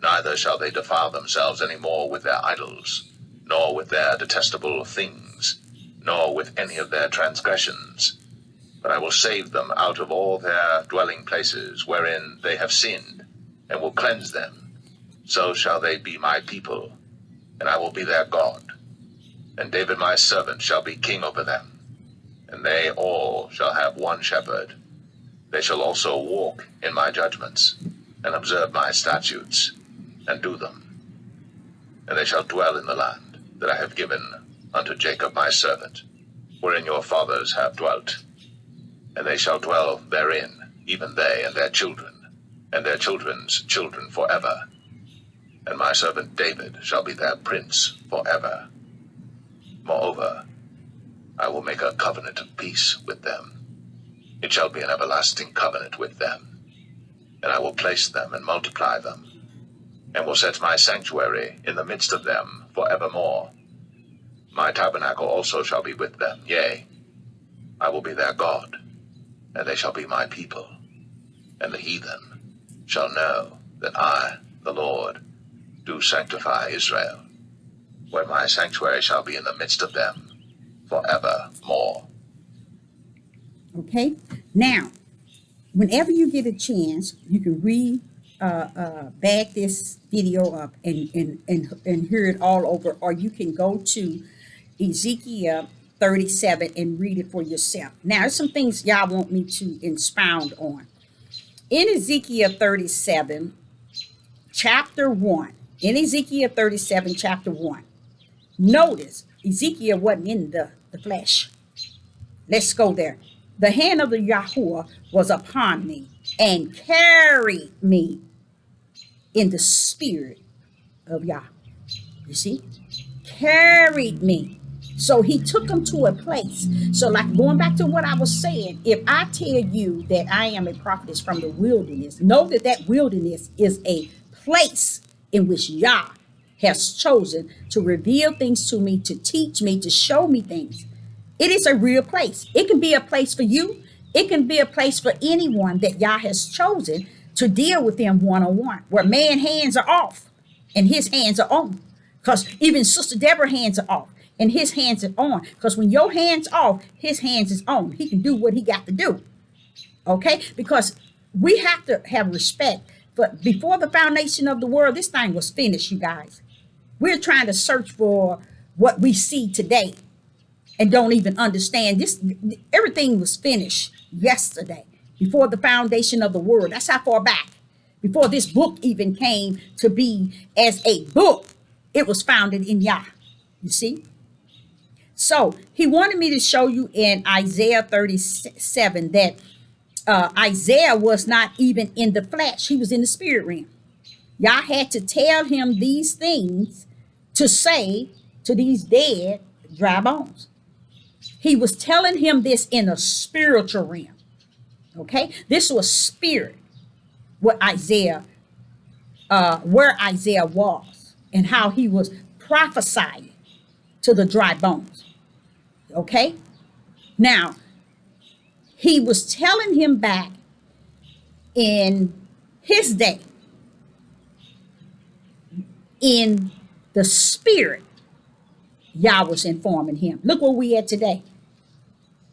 Neither shall they defile themselves any more with their idols, nor with their detestable things, nor with any of their transgressions. But I will save them out of all their dwelling places wherein they have sinned, and will cleanse them. So shall they be my people, and I will be their God. And David my servant shall be king over them. and they all shall have one shepherd. They shall also walk in my judgments, and observe my statutes, and do them. And they shall dwell in the land that I have given unto Jacob my servant, wherein your fathers have dwelt. And they shall dwell therein, even they and their children, and their children's children forever. And my servant David shall be their prince forever. Moreover, I will make a covenant of peace with them. It shall be an everlasting covenant with them. And I will place them and multiply them, and will set my sanctuary in the midst of them forevermore. My tabernacle also shall be with them, yea, I will be their God, and they shall be my people. And the heathen shall know that I, the Lord, do sanctify Israel, where my sanctuary shall be in the midst of them forevermore. Okay, now, whenever you get a chance, you can back this video up and hear it all over, or you can go to Ezekiel 37 and read it for yourself. Now, there's some things y'all want me to expound on. In Ezekiel 37, chapter 1, notice Ezekiel wasn't in the flesh. Let's go there. The hand of the Yahweh was upon me and carried me in the spirit of Yah. You see? Carried me. So he took him to a place. So like going back to what I was saying, if I tell you that I am a prophetess from the wilderness, know that that wilderness is a place in which Yah has chosen to reveal things to me, to teach me, to show me things. It is a real place. It can be a place for you. It can be a place for anyone that Yah has chosen to deal with them one-on-one, where man's hands are off and his hands are on. Because even Sister Deborah's hands are off and his hands are on. Because when your hands off, his hands is on. He can do what he got to do. Okay? Because we have to have respect. But before the foundation of the world, this thing was finished, you guys. We're trying to search for what we see today and don't even understand this. Everything was finished yesterday, before the foundation of the world. That's how far back, before this book even came to be as a book. It was founded in Yah. You see? So he wanted me to show you in Isaiah 37 that Isaiah was not even in the flesh. He was in the spirit realm. Yah had to tell him these things to say to these dead dry bones. He was telling him this in a spiritual realm. Okay, this was spirit. Where Isaiah was and how he was prophesying to the dry bones. Okay, now he was telling him back in his day, in the spirit. Yah was informing him. Look where we at today.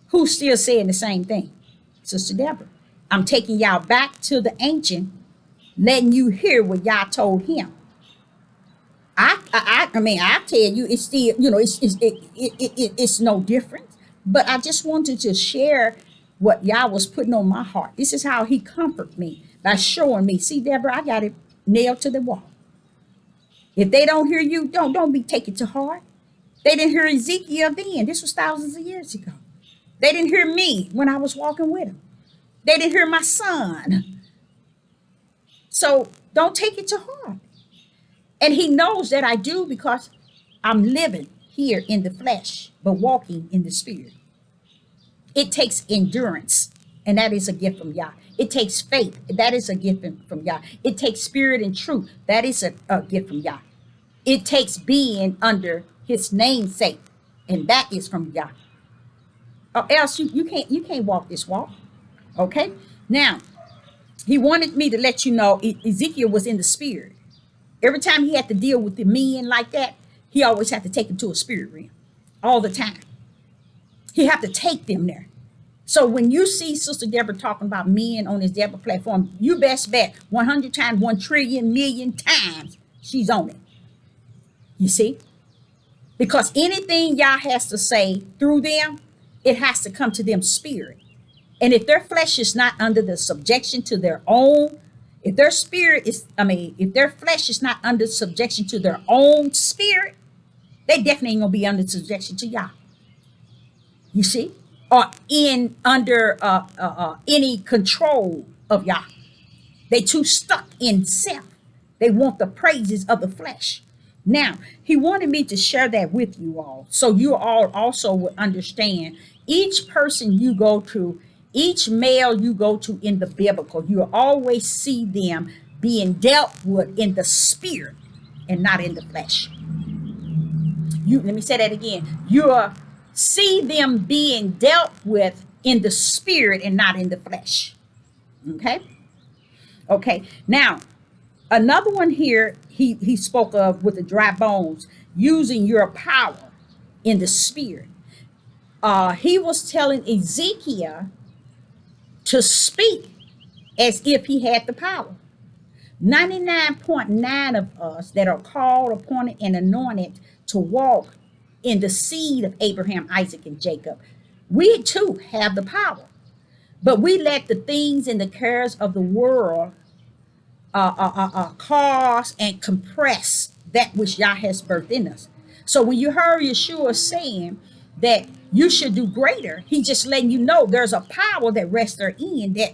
Who's still saying the same thing? Sister Deborah. I'm taking y'all back to the ancient, letting you hear what Yah told him. I mean, I tell you, it's still, it's no different. But I just wanted to share what Yah was putting on my heart. This is how he comforted me, by showing me, see, Deborah, I got it nailed to the wall. If they don't hear you, don't be taking it to heart. They didn't hear Ezekiel then. This was thousands of years ago. They didn't hear me when I was walking with him. They didn't hear my son. So don't take it to heart. And he knows that I do, because I'm living here in the flesh, but walking in the spirit. It takes endurance, and that is a gift from Yah. It takes faith. That is a gift from Yah. It takes spirit and truth. That is a gift from Yah. It takes being under his namesake, and that is from Yah. Or else you can't walk this walk. Okay? Now, he wanted me to let you know Ezekiel was in the spirit. Every time he had to deal with the men like that, he always had to take them to a spirit realm. All the time. He had to take them there. So when you see Sister Deborah talking about men on this Deborah platform, you best bet 100 times, 1 trillion million times she's on it. You see? Because anything Yah has to say through them, It has to come to them spirit. And if their flesh is not under the subjection to their own, if their spirit is, if their flesh is not under subjection to their own spirit, they definitely ain't gonna be under subjection to Yah. You see, or in under any control of Yah. They too stuck in self. They want the praises of the flesh. Now, he wanted me to share that with you all, so you all also would understand each person you go to, each male you go to in the biblical, you always see them being dealt with in the spirit and not in the flesh. Let me say that again. You see them being dealt with in the spirit and not in the flesh. Okay. Now, another one here he spoke of with the dry bones, using your power in the spirit. He was telling Ezekiel to speak as if he had the power. 99.9 of us that are called, appointed, and anointed to walk in the seed of Abraham, Isaac, and Jacob, we too have the power. But we let the things and the cares of the world cause and compress that which Yah has birthed in us. So when you heard Yeshua saying that you should do greater, he just letting you know there's a power that rests therein that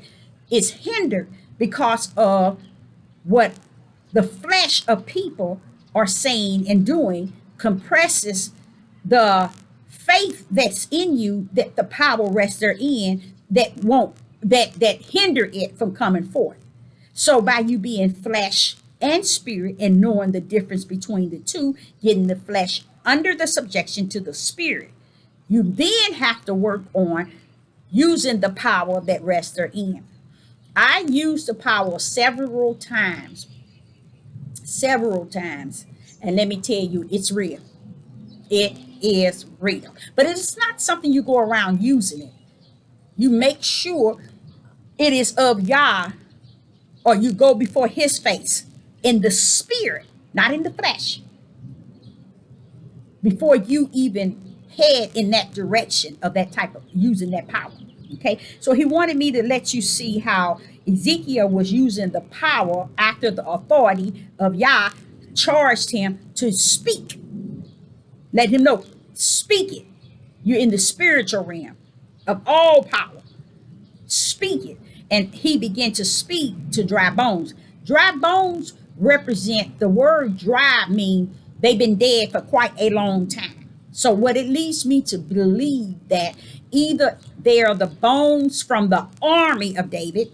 is hindered because of what the flesh of people are saying and doing compresses the faith that's in you, that the power rests therein, that hinder it from coming forth. So by you being flesh and spirit and knowing the difference between the two, getting the flesh under the subjection to the spirit, you then have to work on using the power that rests therein. I used the power several times. And let me tell you, it's real. It is real. But it's not something you go around using it. You make sure it is of Yah, or you go before his face in the spirit, not in the flesh, before you even head in that direction of that type of using that power. Okay, so he wanted me to let you see how Ezekiel was using the power after the authority of Yah charged him to speak. Let him know, speak it. You're in the spiritual realm of all power. Speak it. And he began to speak to dry bones. Dry bones represent, the word dry mean they've been dead for quite a long time. So what it leads me to believe that either they are the bones from the army of David,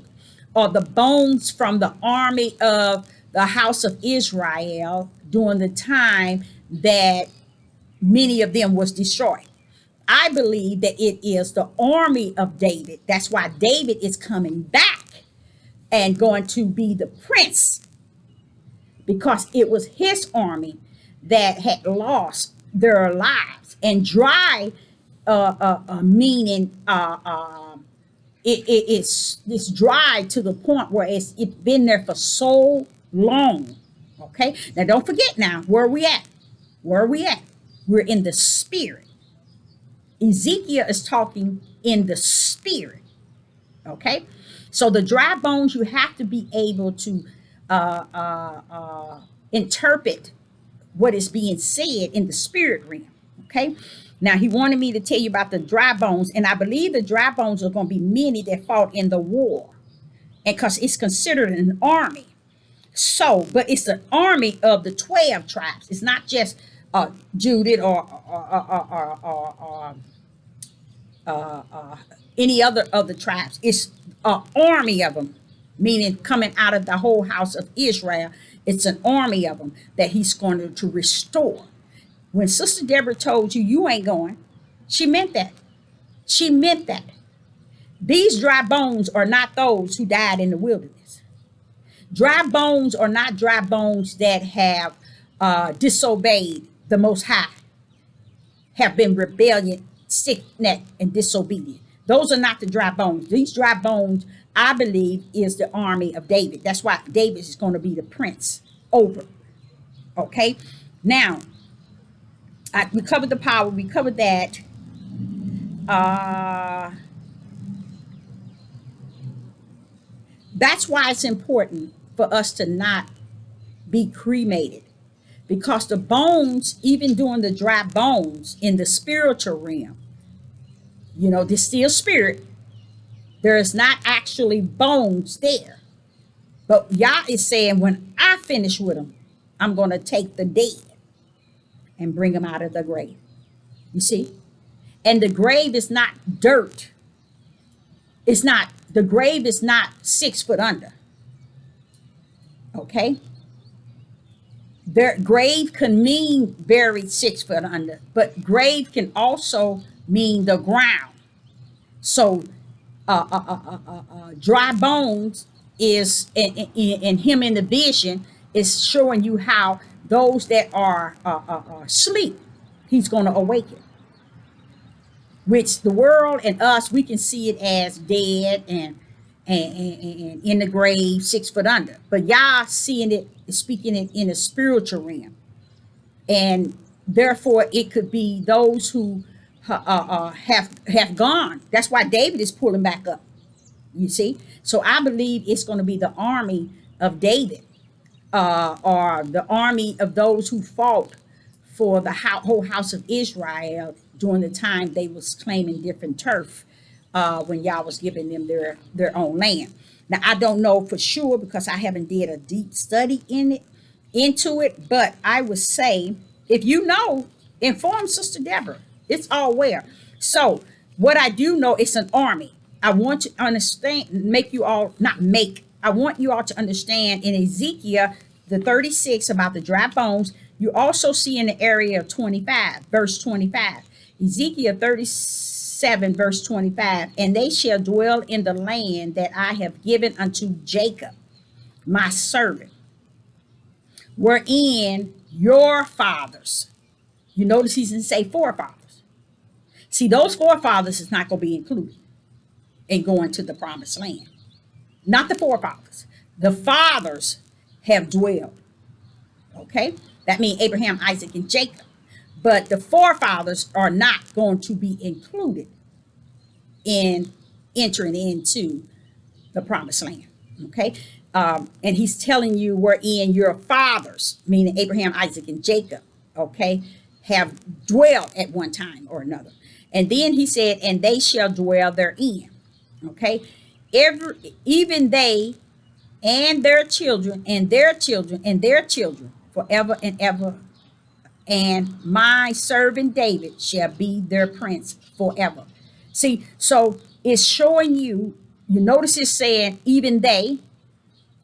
or the bones from the army of the house of Israel during the time that many of them was destroyed. I believe that it is the army of David. That's why David is coming back and going to be the prince, because it was his army that had lost their lives. And dry meaning it's dry to the point where it's been there for so long. Okay, now don't forget, now where are we at? We're in the spirit. Ezekiel is talking in the spirit. Okay, so the dry bones, you have to be able to interpret what is being said in the spirit realm. Okay, now he wanted me to tell you about the dry bones, and I believe the dry bones are going to be many that fought in the war, and because it's considered an army. So, but it's an army of the 12 tribes. It's not just Judah or any other of the tribes. It's an army of them, meaning coming out of the whole house of Israel. It's an army of them that he's going to restore. When Sister Deborah told you, you ain't going, she meant that. She meant that. These dry bones are not those who died in the wilderness. Dry bones are not dry bones that have disobeyed the Most High, have been rebellious, stiff-necked, and disobedient. Those are not the dry bones. These dry bones, I believe, is the army of David. That's why David is going to be the prince over. Okay? Now, we covered the power. We covered that. Uh, that's why it's important for us to not be cremated, because the bones, even during the dry bones in the spiritual realm, there's still spirit. There is not actually bones there. But Yah is saying, when I finish with them, I'm going to take the dead and bring them out of the grave. You see? And the grave is not dirt. The grave is not 6 foot under. Okay? Their grave can mean buried 6 foot under, but grave can also mean the ground. So dry bones is in him in the vision is showing you how those that are asleep, he's going to awaken, which the world and us, we can see it as dead and in the grave 6 foot under, but Yah seeing it, speaking it in a spiritual realm, and therefore it could be those who have gone. That's why David is pulling back up. You see, so I believe it's going to be the army of David, or the army of those who fought for the whole house of Israel during the time they was claiming different turf, when Yah was giving them their own land. Now I don't know for sure because I haven't did a deep study into it, but I would say, if you know, inform Sister Deborah. It's all where. So what I do know, it's an army. I want to understand, I want you all to understand in Ezekiel, the 36 about the dry bones. You also see in the area of 25, verse 25, Ezekiel 37, verse 25, and they shall dwell in the land that I have given unto Jacob, my servant, wherein your fathers, you notice he didn't say forefathers. See, those forefathers is not going to be included in going to the promised land. Not the forefathers. The fathers have dwelled. Okay? That means Abraham, Isaac, and Jacob. But the forefathers are not going to be included in entering into the promised land. Okay? And he's telling you wherein your fathers, meaning Abraham, Isaac, and Jacob, okay, have dwelled at one time or another. And then he said, and they shall dwell therein. Okay? Even they and their children and their children and their children forever and ever. And my servant David shall be their prince forever. See, so it's showing you, you notice it's saying even they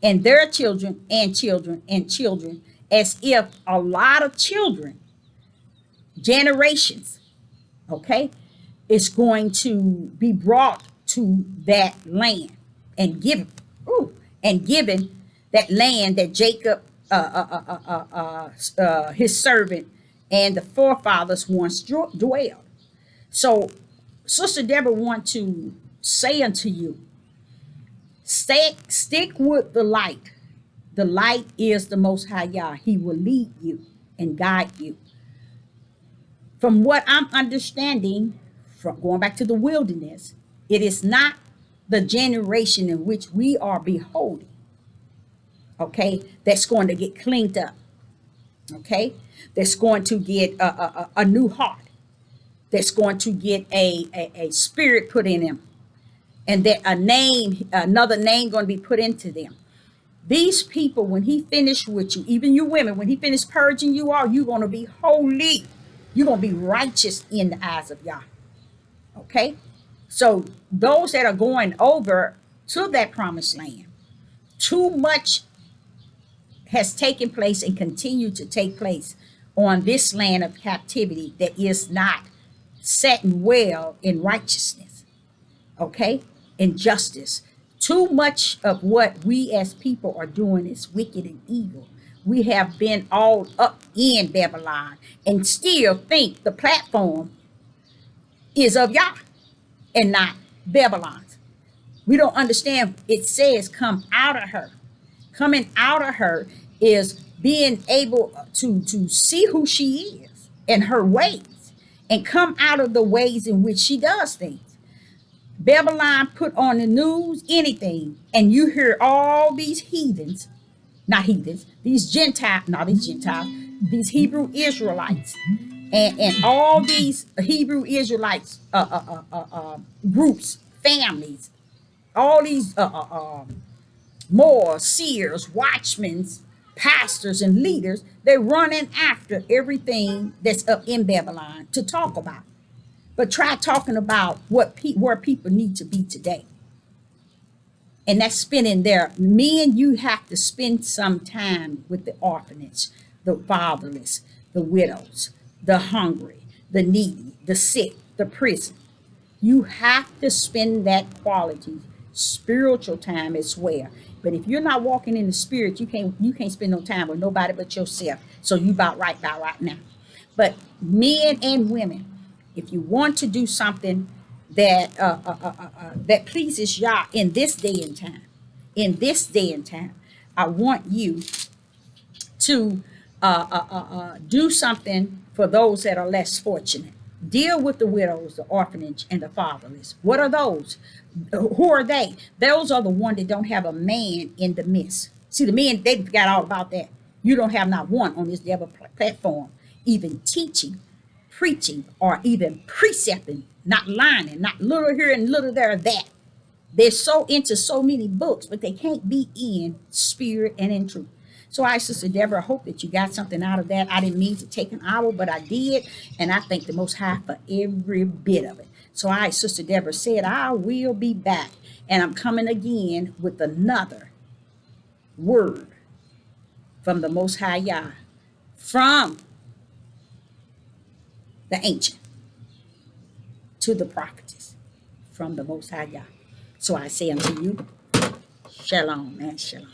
and their children and children and children, as if a lot of children, generations, okay, is going to be brought to that land and given, that land that Jacob, his servant, and the forefathers once dwelled. So, Sister Deborah want to say unto you, stick with the light. The light is the Most High Yah. He will lead you and guide you. From what I'm understanding, from going back to the wilderness, it is not the generation in which we are beholding, okay, that's going to get cleaned up, okay, that's going to get a new heart, that's going to get a spirit put in them, and that another name going to be put into them. These people, when he finished with you, even you women, when he finished purging you all, you're going to be holy. You're going to be righteous in the eyes of Yah. Okay? So those that are going over to that promised land, too much has taken place and continue to take place on this land of captivity that is not setting well in righteousness. Okay? In justice. Too much of what we as people are doing is wicked and evil. We have been all up in Babylon and still think the platform is of Yah and not Babylon's. We don't understand. It says come out of her. Coming out of her is being able to see who she is and her ways and come out of the ways in which she does things. Babylon put on the news anything, and you hear all these heathens, not heathens, these Gentiles, not these Gentiles, these Hebrew Israelites, and all these Hebrew Israelites groups, families, all these more seers, watchmen, pastors, and leaders, they're running after everything that's up in Babylon to talk about. But try talking about where people need to be today. And that's spending their men, you have to spend some time with the orphanage, the fatherless, the widows, the hungry, the needy, the sick, the prison. You have to spend that quality spiritual time as well. But if you're not walking in the spirit, you can't spend no time with nobody but yourself. So you about right now. But men and women, if you want to do something that pleases Yah in this day and time, I want you to do something for those that are less fortunate. Deal with the widows, the orphanage, and the fatherless. What are those? Who are they? Those are the ones that don't have a man in the midst. See, the men, they forgot all about that. You don't have not one on this devil platform, even teaching, preaching, or even precepting, not lying, not little here and little there, that. They're so into so many books, but they can't be in spirit and in truth. So I, Sister Deborah, I hope that you got something out of that. I didn't mean to take an hour, but I did. And I thank the Most High for every bit of it. So I, Sister Deborah, said, I will be back. And I'm coming again with another word from the Most High Yah, from the ancient to the prophetess, from the Most High Yah. So I say unto you, shalom and shalom.